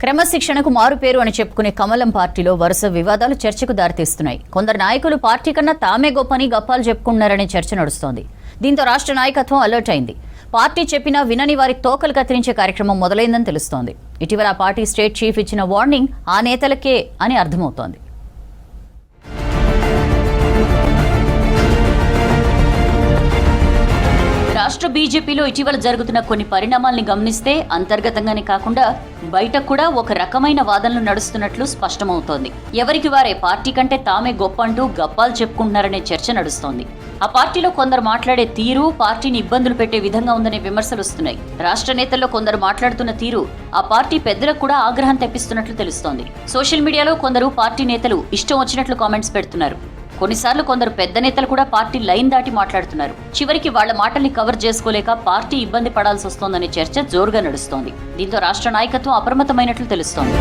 క్రమశిక్షణకు మారుపేరు అని చెప్పుకునే కమలం పార్టీలో వరుస వివాదాలు చర్చకు దారితీస్తున్నాయి. కొందరు నాయకులు పార్టీ కన్నా తామే గొప్పని గప్పాలు చెప్పుకుంటున్నారనే చర్చ నడుస్తోంది. దీంతో రాష్ట్ర నాయకత్వం అలర్ట్ అయింది. పార్టీ చెప్పినా వినని వారి తోకలు కత్తిరించే కార్యక్రమం మొదలైందని తెలుస్తోంది. ఇటీవల పార్టీ స్టేట్ చీఫ్ ఇచ్చిన వార్నింగ్ ఆ నేతలకే అని అర్థమవుతోంది. రాష్ట్ర బీజేపీలో ఇటీవల జరుగుతున్న కొన్ని పరిణామాల్ని గమనిస్తే అంతర్గతంగానే కాకుండా బయట కూడా ఒక రకమైన వాదనలు నడుస్తున్నట్లు స్పష్టమవుతోంది. ఎవరికి వారే పార్టీ కంటే తామే గొప్ప అంటూ గప్పాలు చెప్పుకుంటున్నారనే చర్చ నడుస్తోంది. ఆ పార్టీలో కొందరు మాట్లాడే తీరు పార్టీని ఇబ్బందులు పెట్టే విధంగా ఉందనే విమర్శలు వస్తున్నాయి. రాష్ట్ర నేతల్లో కొందరు మాట్లాడుతున్న తీరు ఆ పార్టీ పెద్దలకు కూడా ఆగ్రహం తెప్పిస్తున్నట్లు తెలుస్తోంది. సోషల్ మీడియాలో కొందరు పార్టీ నేతలు ఇష్టం వచ్చినట్లు కామెంట్స్ పెడుతున్నారు. కొన్నిసార్లు కొందరు పెద్ద నేతలు కూడా పార్టీ లైన్ దాటి మాట్లాడుతున్నారు. చివరికి వాళ్ల మాటల్ని కవర్ చేసుకోలేక పార్టీ ఇబ్బంది పడాల్సి వస్తోందనే చర్చ జోరుగా నడుస్తోంది. దీంతో రాష్ట్ర నాయకత్వం అప్రమత్తమైనట్లు తెలుస్తోంది.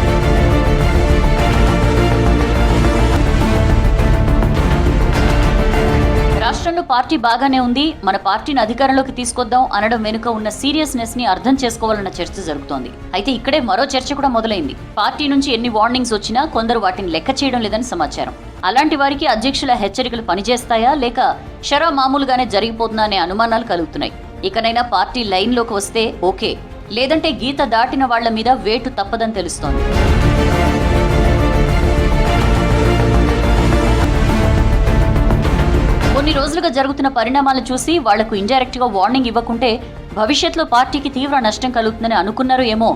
రాష్ట్రంలో పార్టీ బాగానే ఉంది, మన పార్టీని అధికారంలోకి తీసుకొద్దాం అనడం వెనుక ఉన్న సీరియస్నెస్ ని అర్థం చేసుకోవాలన్న చర్చ జరుగుతోంది. అయితే ఇక్కడే మరో చర్చ కూడా మొదలైంది. పార్టీ నుంచి ఎన్ని వార్నింగ్స్ వచ్చినా కొందరు వాటిని లెక్క చేయడం లేదని సమాచారం. అలాంటి వారికి అధ్యక్షుల హెచ్చరికలు పనిచేస్తాయా లేక షరా మామూలుగానే జరిగిపోతుందా అనే అనుమానాలు కలుగుతున్నాయి. ఇకనైనా పార్టీ లైన్లోకి వస్తే ఓకే, లేదంటే గీత దాటిన వాళ్ల మీద వేటు తప్పదని తెలుస్తోంది. కొన్ని రోజులుగా జరుగుతున్న పరిణామాలను చూసి వాళ్లకు ఇండైరెక్ట్ గా వార్నింగ్ ఇవ్వకుంటే భవిష్యత్తులో పార్టీకి తీవ్ర నష్టం కలుగుతుందని అనుకున్నారు ఏమో.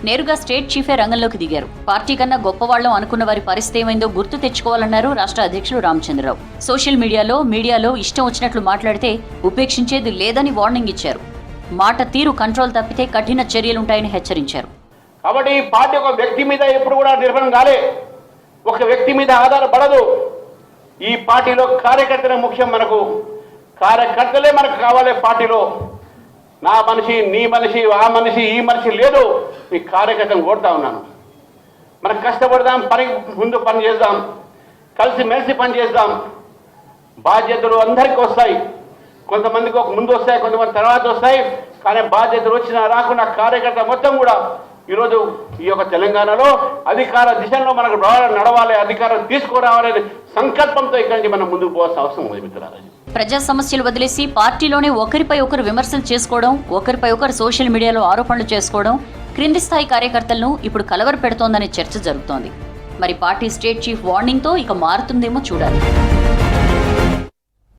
నేరుగా స్టేట్ చీఫే రంగంలోకి దిగారు. పార్టీ కన్నా గొప్పవాళ్లం అనుకున్న వారి పరిస్థితి ఏమైందో గుర్తు తెచ్చుకోవాలన్నారు రాష్ట్ర అధ్యక్షులు రామచంద్రరావు. సోషల్ మీడియాలో ఇష్టం వచ్చినట్లు మాట్లాడితే ఉపేక్షించేది లేదని వార్నింగ్ ఇచ్చారు. మాట తీరు కంట్రోల్ తప్పితే కఠిన చర్యలుంటాయని హెచ్చరించారు. కాబట్టి పార్టీ ఒక వ్యక్తి మీద ఎప్పుడు కూడా నిర్భరం కాలే, ఒక వ్యక్తి మీద ఆధారపడదు. ఈ పార్టీలో కార్యకర్తలే ముఖ్యం. మనకు కార్యకర్తలే మనకు కావాలి. పార్టీలో నా మనిషి, నీ మనిషి, ఆ మనిషి, ఈ మనిషి లేదు. మీ కార్యకర్తను కోరుతా ఉన్నాను. మనం కష్టపడదాం, ముందు పని చేద్దాం, కలిసి మెలిసి పని చేద్దాం. బాధ్యతలు అందరికీ వస్తాయి. కొంతమందికి ఒక ముందు వస్తాయి, కొంతమంది తర్వాత వస్తాయి. కానీ బాధ్యతలు వచ్చినా రాకుండా కార్యకర్త మొత్తం కూడా ఈరోజు ఈ యొక్క తెలంగాణలో అధికార దిశలో మనకు నడవాలి, అధికారం తీసుకురావాలనే సంకల్పంతో ఇక్కడి నుంచి మనం ముందుకు పోవాల్సిన అవసరం ఉంది మిత్రులారా. ప్రజా సమస్యలు వదిలేసి పార్టీలోనే ఒకరిపై ఒకరు విమర్శలు చేసుకోవడం, ఒకరిపై ఒకరు సోషల్ మీడియాలో ఆరోపణలు చేసుకోవడం క్రింది స్థాయి కార్యకర్తలను ఇప్పుడు కలవర పెడుతోందనే చర్చ జరుగుతోంది. మరి పార్టీ స్టేట్ చీఫ్ వార్నింగ్తో ఇక మారుతుందేమో చూడాలి.